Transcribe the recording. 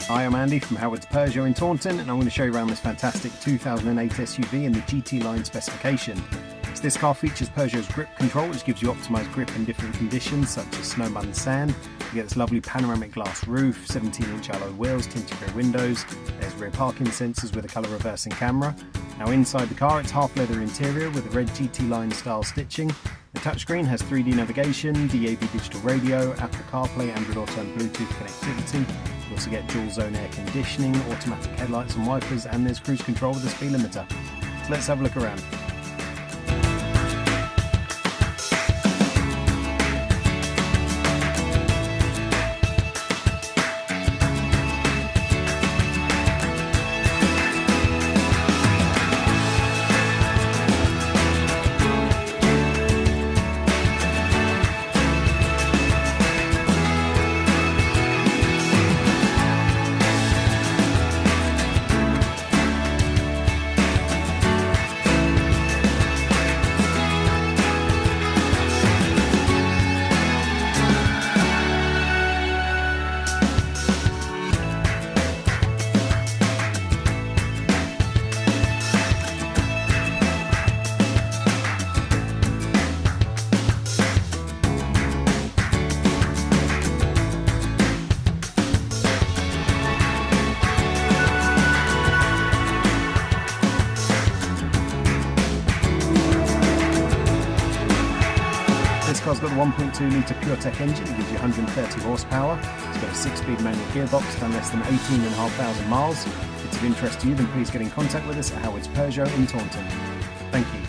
Hi, I'm Andy from Howard's Peugeot in Taunton, and I'm going to show you around this fantastic 2008 SUV in the GT line specification. So this car features Peugeot's grip control, which gives you optimised grip in different conditions such as snow, mud and sand. You get this lovely panoramic glass roof, 17-inch alloy wheels, tinted rear windows. There's rear parking sensors with a colour reversing camera. Now inside the car, it's half leather interior with a red GT line style stitching. The touchscreen has 3D navigation, DAB digital radio, Apple CarPlay, Android Auto and Bluetooth connectivity. You also get dual zone air conditioning, automatic headlights and wipers, and there's cruise control with a speed limiter. So let's have a look around. This car's got a 1.2 litre PureTech engine. It gives you 130 horsepower. It's got a 6-speed manual gearbox, done less than 18,500 miles. If it's of interest to you, then please get in contact with us at Howard's Peugeot in Taunton. Thank you.